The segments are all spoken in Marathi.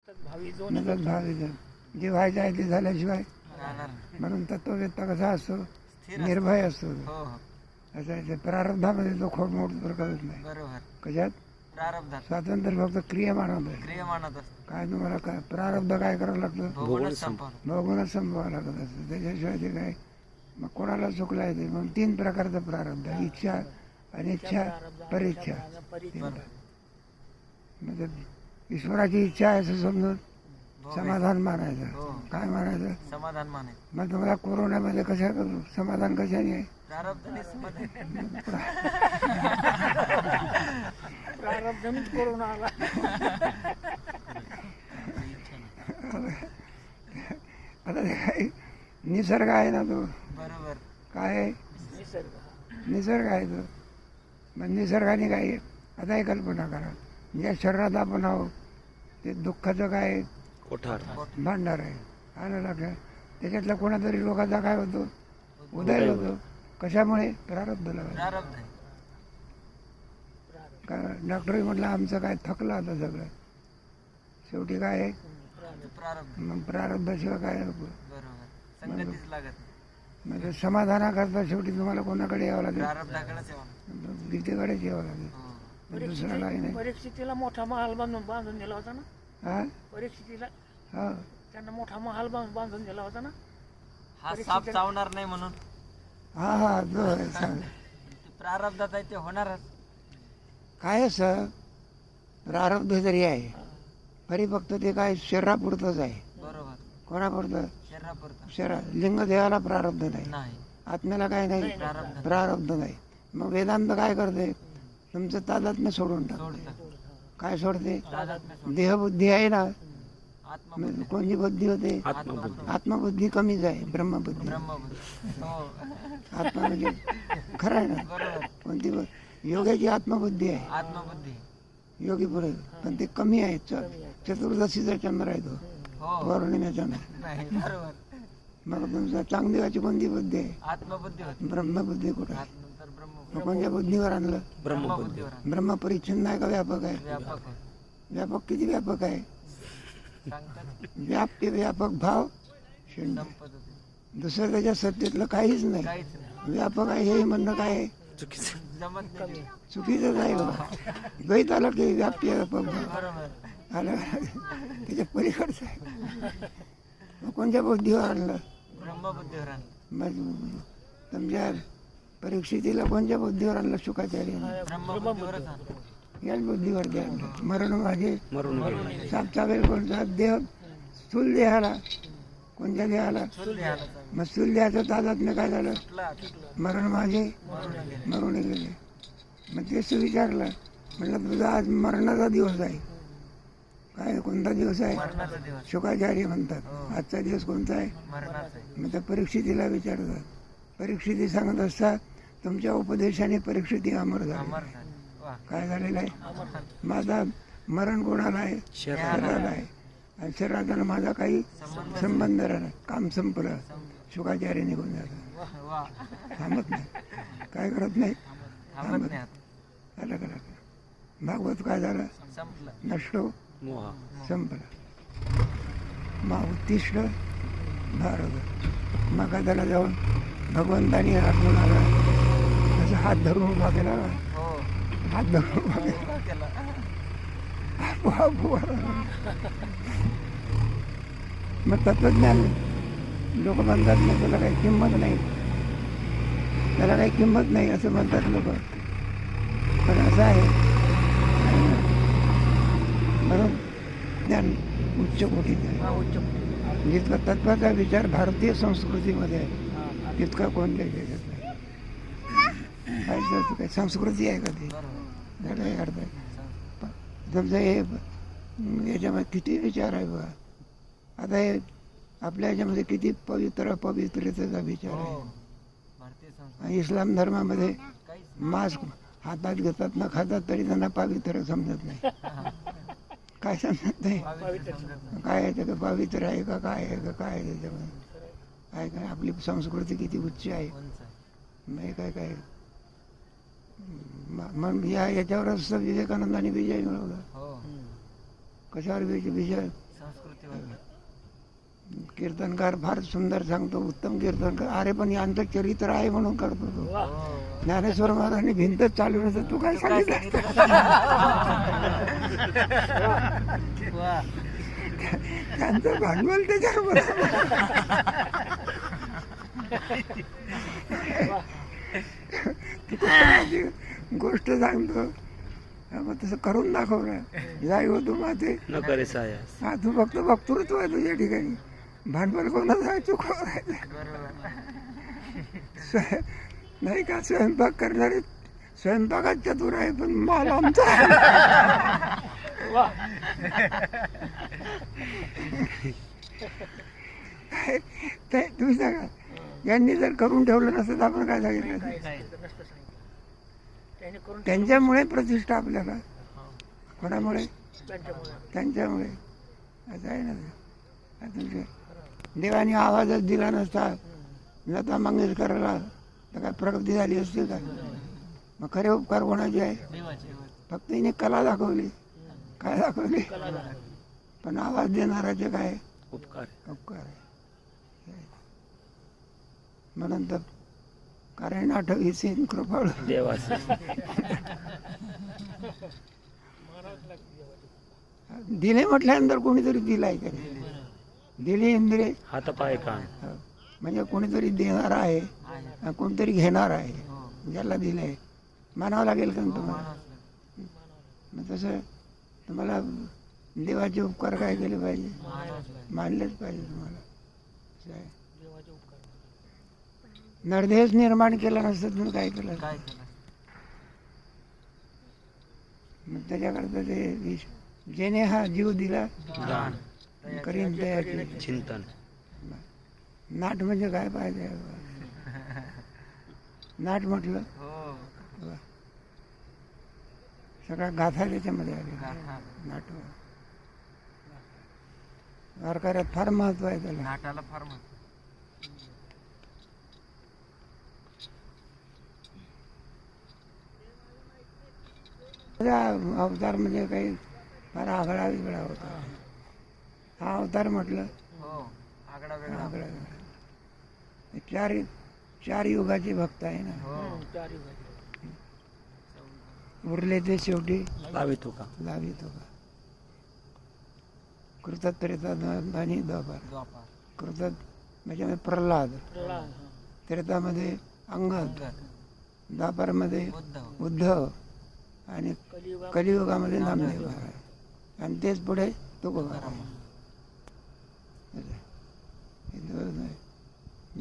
नजर भावी जे व्हायचं आहे ते झाल्याशिवाय. म्हणून तत्ववेत्ता कसा असतो, निर्भय असतो. असं प्रारब्धामध्ये तो खोट मोठ प्रकारच नाही. कशात स्वातंत्र्य फक्त क्रियमानात आहे. काय तुम्हाला काय प्रारब्ध काय करावं लागतं, भोगूनच संपवावं लागत असतं. त्याच्याशिवाय ते काय मग कोणाला चुकला येते. म्हणून 3 प्रकारचं प्रारब्ध, इच्छा, अनिच्छा, परीच्छा. म्हणजे ईश्वराची इच्छा आहे असं समजून समाधान मानायचं. काय मानायचं, समाधान मानायचं. मग तुम्हाला कोरोनामध्ये कशा समाधान कशाने आहे, कोरोना आला. आता काय निसर्ग आहे ना तो, बरोबर. काय निसर्ग आहे तो. मग निसर्गाने काय आता हे कल्पना करा, ज्या शरीरात आपण आहोत ते दुःखाचं काय भांडार आहे. आलं लक्षात. त्याच्यातला कोणातरी लोकांचा काय होतो, उदय होतो. कशामुळे, प्रारब्ध लागला. डॉक्टरही म्हटलं आमचं काय थकलं आता सगळं. शेवटी काय आहे, मग प्रारब्धाशिवाय काय म्हणजे समाधानाकरता शेवटी तुम्हाला कोणाकडे यावं लागेल, गीतेकडेच यावं लागेल. दुसरा काही नाही. परीक्षितीला मोठा महाल बांधून दिला होता ना. हा, परीक्षितीला हा, त्यांना मोठा महाल बांधून दिला होता ना. हा साप चावणार नाही म्हणून. हा, हा, जो प्रारब्धात आहे ते होणारच. काय असं प्रारब्ध जरी आहे परिपक्त ते काय शरीरापुरतंच आहे. बरोबर. कोणापुरतं, शरीरापुरतं. शरीर. लिंग देहाला प्रारब्ध नाही, आत्म्याला काय नाही, प्रारब्ध नाही. मग वेदांत काय करते, तुमचं तादात्म्य सोडून टाकते. काय सोडते, देहबुद्धी आहे ना, कोणती बुद्धी होते, आत्मबुद्धी कमीच आहे, ब्रह्मबुद्धी. आत्मा म्हणजे खरं आहे ना. कोणती योगाची आत्मबुद्धी आहे, योगी पुढे, पण ते कमी आहे. चतुर्दशीचा चंद्र आहे तो, पौर्णिमेचा नाही. मग तुमचा चांगदेवाची कोणती बुद्धी आहे, ब्रह्मबुद्धी. कुठं कोणत्या बुद्धीवर आणलं, ब्रह्मपरिच्छिन्न आहे का व्यापक आहे. व्यापक किती व्यापक आहे, व्याप्ती व्यापक भाव शून्य. दुसरं त्याच्या सत्तेतलं काहीच नाही. व्यापक आहे हे म्हणणं काय आहे, चुकीचं आहे बाबा. द्वैत आलं की व्याप्ती व्यापक भाव आलं, त्याच्या पलीकडचं आहे. मग कोणत्या बुद्धीवर आणलं, मग तुमच्या परीक्षितीला कोणत्या बुद्धीवर आणलं, शुकाचार्य याच बुद्धीवर द्या. मरण माझे सापचा वेळ कोणता देह, स्थूल देहाला. कोणत्या देहाला, मग स्थूल देहाचं तादात्म्य काय झालं, मरण माझे मरून गेले. मग तेच विचारलं, म्हटलं तुझा आज मरणाचा दिवस आहे. काय कोणता दिवस आहे, शुकाचार्य म्हणतात आजचा दिवस कोणता आहे. मग त्या परीक्षितीला विचारतात. परीक्षिती सांगत असतात तुमच्या उपदेशाने परीक्षिती अमर झाली. काय झालेलं आहे, माझा मरण कोणाला आहे, शरीराला आहे. आणि शरीराला माझा काही संबंध राहणार. काम संपलं, शुकाचार्य निघून जातात. थांबत नाही, काय करत नाही, थांबत. अलग अलग. भागवत काय झालं, नष्टो संपलं. मग उत्तिष्ठ भारत. मग काय त्याला जाऊन भगवंतानी अर्जुनाला असं हात धरून उभा केला, हात धरून उभा केला. मग तत्वज्ञान लोक म्हणतात ना त्याला काही किंमत नाही, त्याला काही किंमत नाही असं म्हणतात लोक. पण असं आहे म्हणून ज्ञान उच्च कोटीचं आहे. जितका तत्वाचा विचार भारतीय संस्कृतीमध्ये आहे तितका कोणत्याही देशात नाही. काही संस्कृती आहे का ती, त्याला अर्थ आहे. तुमचं हे याच्यामध्ये किती विचार आहे बघा. आता हे आपल्या याच्यामध्ये किती पवित्रतेचा विचार आहे. इस्लाम धर्मामध्ये मास्क हातात घेतात न खातात तरी त्यांना पवित्र समजत नाही. काय समजत नाही, काय आहे ते, पवित्र आहे का काय आहे का काय आहे त्याच्यामध्ये. काय काय आपली संस्कृती किती उच्च आहे. नाही काय काय मग याच्यावरच विवेकानंदाने विजय मिळवला. कशावर विजय, संस्कृतीवर कीर्तनकार फार सुंदर सांगतो, उत्तम कीर्तनकार. अरे पण यांचं चरित्र आहे म्हणून करतो तो. ज्ञानेश्वर महाराजांनी भिंतच चालू नसतं, तू काय सांगितलं? वा. त्यांचं भांडवल त्याच्यावर. गोष्ट सांगतो, मग तसं करून दाखवलं. जाई होतो माते न करे साया. हा, तू फक्त वक्तृत्व आहे तुझ्या ठिकाणी, भांडवल कोणाचं आहे चुकवर आहे. नाही का, स्वयंपाक करणारे स्वयंपाकात चतुर आहे, पण माल आमचा आहे. तुम्ही सांगा, यांनी जर करून ठेवलं नसतं तर आपण काय सांगितलं? त्याने करून त्यांच्यामुळे प्रतिष्ठा आपल्याला. कोणामुळे? त्यांच्यामुळे त्यांच्यामुळे. असं आहे ना ते. तुमच्या देवाने आवाजच दिला नसता लता मंगेशकरला तर काय प्रगती झाली असते का? मग खरे उपकार कोणाचे आहे? देवाचे होय. फक्त हिने कला दाखवली. काय दाखवली? कला दाखवली. पण आवाज देणाराचे काय? उपकार. उपकार आहे. म्हणून तर कारण आठवी सेन कृपाळू. देवाचे. दिले म्हटल्यानंतर कोणीतरी दिलाय का? दिली इंद्रिय हात पाय कान. म्हणजे कोणीतरी देणार आहे, कोणतरी घेणार आहे. ज्याला दिलंय मानावं लागेल का तुम्हाला? मग तसं तुम्हाला देवाचे उपकार काय केले पाहिजे? मानलेच पाहिजे तुम्हाला. असं आहे. देवाचे उपकार. नरदेश निर्माण केला नसतं तुम्ही काय केलं? काय केलं? मग त्याच्याकरता ते जेने हा जीव दिला दान. करीन दयाचे चिंतन. नाट म्हणजे काय पाहिजे? नाट म्हटलं हो. सगळा गाथा त्याच्यामध्ये आले. गाथा. नाट वारकऱ्यात फार महत्व आहे त्याला. नाटाला फार महत्व. अवतार म्हणजे काही फार आगळा वेगळा होता. हा अवतार म्हटलं हो. आगळा वेगळा. आगळा वेगळा. चार युगाचे भक्त आहे ना. हो. चार युगाचे. उरले ते शेवटी लावितो का? लावितो का. कृतात त्रेता आणि द्वापार. द्वापार. कृतात म्हणजे प्रल्हाद, प्रल्हाद, हा. त्रेतामध्ये अंगद, गत. द्वापारमध्ये बुद्ध. उद्धव आणि कलियुगात कलियुगामध्ये नामदेव आहे. आणि तेच पुढे तुकोबाराम. हे दोन आहे.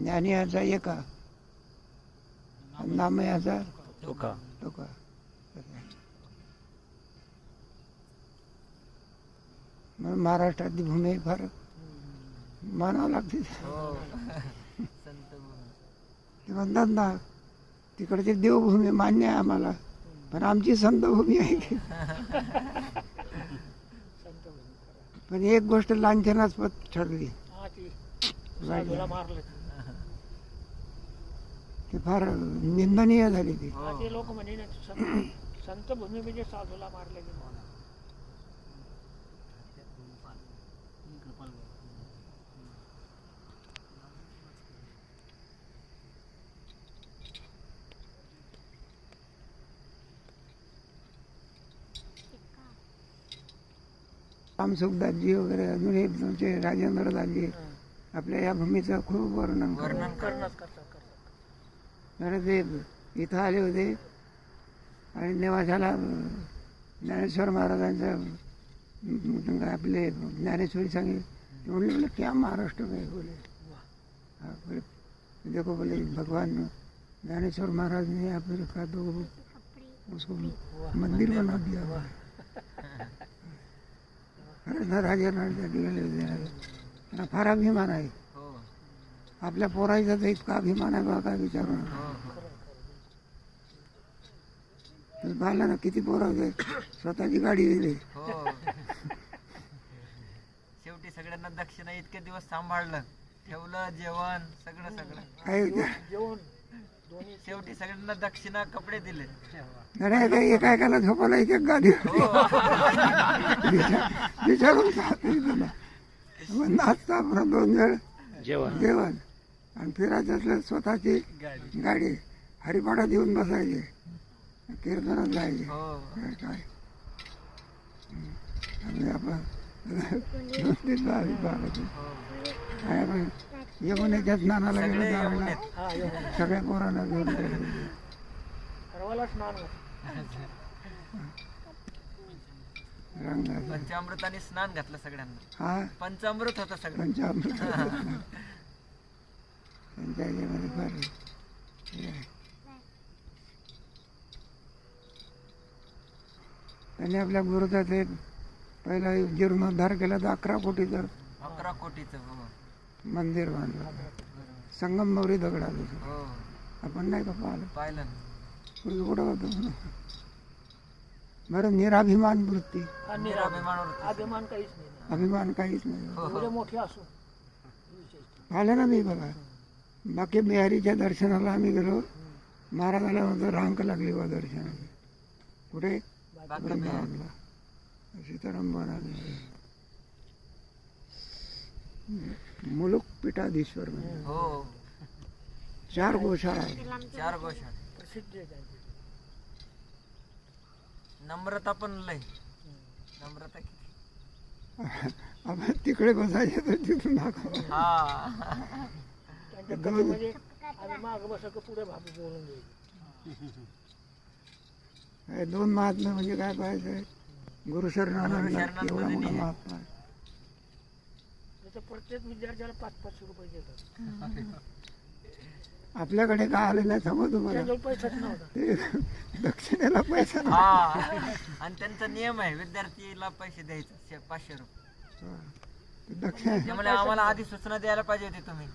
ज्ञानी याचा एका, नाम याचा तो का? तुका. म्हणून महाराष्ट्रातली भूमी फार मानावं लागते. हो. संत म्हणून. ते म्हणतात ना, तिकडची देवभूमी मान्य आहे आम्हाला, पण आमची संतभूमी आहे की. संत भूमी. पण एक गोष्ट लांछनास्पद ठरली. हा, ती साधूला मारलं. ती फार निंदनीय झाली ती. हा, ते लोक म्हणजे ना, संत भूमी म्हणजे साधूला मारले. रामसुखदासजी वगैरे अजूनही तुमचे राजेंद्रदासजी आपल्या या भूमीचं खूप वर्णन करतात. वर्णन करणंच करतात. कारण ते इथं आले होते आणि नेवाशाला ज्ञानेश्वर महाराजांचं आपले ज्ञानेश्वरी सांगितले. बोले क्या महाराष्ट्र में? बोले हाँ, बोले देखो, बोले भगवान ज्ञानेश्वर महाराज ने यहाँ पे रखा तो उसको मंदिर बना दिया. खरंच ना, राजेंद्रसाठी गेले होते. त्यांना फार अभिमान आहे. हो. आपल्या पोराचा तर इतका अभिमान आहे बा, काय विचारू नका. हो. तुम्ही पाहिलं ना किती पोरं होते, स्वतःची गाडी दिली. हो. शेवटी सगळ्यांना दक्षिणा इतके दिवस सांभाळलं, ठेवलं, जेवण सगळं सगळं. काय विचार जेवण दोन्ही. शेवटी सगळ्यांना दक्षिणा, कपडे दिले. नाही काही एकाएकाला झोपायला एक एक गाडी. विचारून पाहतो तुला मग नाचता पुन्हा 2 वेळ जेवण जेवण आणि फिरायचं असलं स्वतःची गाडी हरिपाठात येऊन बसायचे कीर्तनात जायचे हो काय आम्ही आपण 2-3 बावी बाळाचे आणि आपण यमुनेच्या स्नानाला गेलो सगळे त्यावेळेला यमुनेत. हा येऊन सगळ्या पोरांना घेऊन गेलो. सर्वाला स्नान होतं. रंगाचं पंचामृताने स्नान घातलं सगळ्यांना हा पंचामृत होतं सगळं पंचामृत त्यांच्या ह्याच्यामध्ये फार हे आहे. त्यांनी आपल्या गुरुचा ते पहिला जीर्णोद्धार केला तर 11 कोटीचं 11 कोटीचं हो मंदिर बांधलं संगमरवरी दगडाचं हो आपण नाही का पाहिलं पाहिलं ना. पूर्वी कुठं होतं बरं निराभिमान वृत्ती हा निराभिमानावर होतं. अभिमान काहीच नाही. अभिमान काहीच नाही हो, एवढे हो. मोठे असो पाहिलं ना मी बघा बाकी बिहारीच्या दर्शनाला आम्ही गेलो महाराजाला म्हणतो रांक लागली बा दर्शनाची कुठे बाकी वृंदावनला सीताराम महाराज मुलुक पीठाधीश्वर म्हणजे हो 4 गोशाळा आहे 4 गोष्ट प्रसिद्ध आहे त्यांची. नम्रता पण लय नम्रता किती आपण तिकडे बसायचे तर तिथून दाखवा हा त्यांच्या कथेमध्ये आम्ही मागं बसायचं पुढे भाबी बोलून जाईल. हे 2 महात्मे म्हणजे काय पाहिजे गुरुशरणानंद गुरुशरणानंद एवढा मोठा दिनी. महात्मा आहे. त्याचं प्रत्येक विद्यार्थ्याला 500 रुपये देतात. आपल्याकडे काय आले नाही सांगू तुम्हाला त्याजवळ पैसाच नव्हता. ते दक्षिणेला पैसा नाही. हा आणि त्यांचा नियम आहे विद्यार्थीला पैसे द्यायचे 500 रुपये ते दक्षिण त्यामुळे आम्हाला आधी सूचना द्यायला पाहिजे होती तुम्ही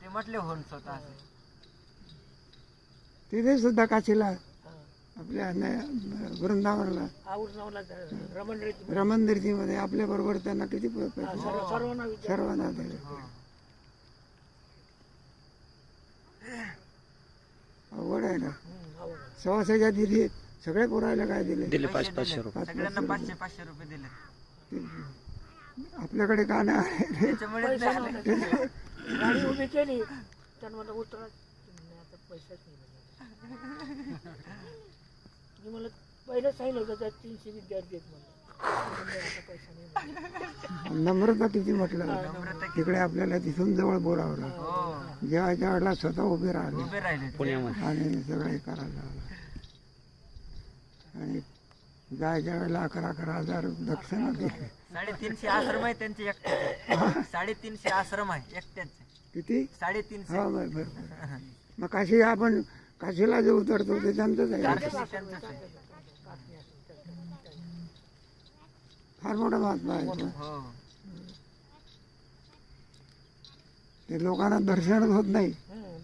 ते म्हटले हो स्वतः तिथे सुद्धा काशीला हा. आपल्या वृंदावनला आऊस नावला रमण रेती रमणदीर्तीमध्ये आपल्या बरोबर त्यांना किती पैसे सर्वांना विद्यार्थी सर्वांना दिले हो अवघड आहे ना आवड. सवासाच्या दिली सगळ्या पोरायला काय दिले दिले पैसे 500 दिले. रुपये सगळ्यांना 500 रुपये दिले आपल्याकडे का नाही आले? त्याच्यामुळे पैसा नव्हता. गाडी उभी केली त्यांना मला उतरा नाही, आता पैसाच नाही. मी मला पहिलं सांगितलं होतं त्यात 300 विद्यार्थी आहेत म्हणलं. आता पैसा नाही म्हणलं. नम्रता किती म्हटलं नम्रता तिकडे आपल्याला तिथून जवळ बोलावलं हो जेवायच्या वेळेला स्वतः उभे राहिले उभे राहिले ते. पुण्यामध्ये आणि सगळे करायला लावलं आणि जायच्या वेळेला 11,000 दक्षिणा दिली 350 आश्रम आहे त्यांचे एकट्याचे 350 आश्रम आहे एकट्याचे किती 350 हा भरपूर मग काशी आपण काशीला जे उतरतो ते त्यांचंच आहे त्यांचंच आहे. फार मोठा महात्मा आहे तो. हो ते लोकांना दर्शनच होत नाही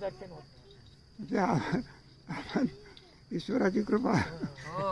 दर्शन होत नाही. ते आपण ईश्वराची कृपा हो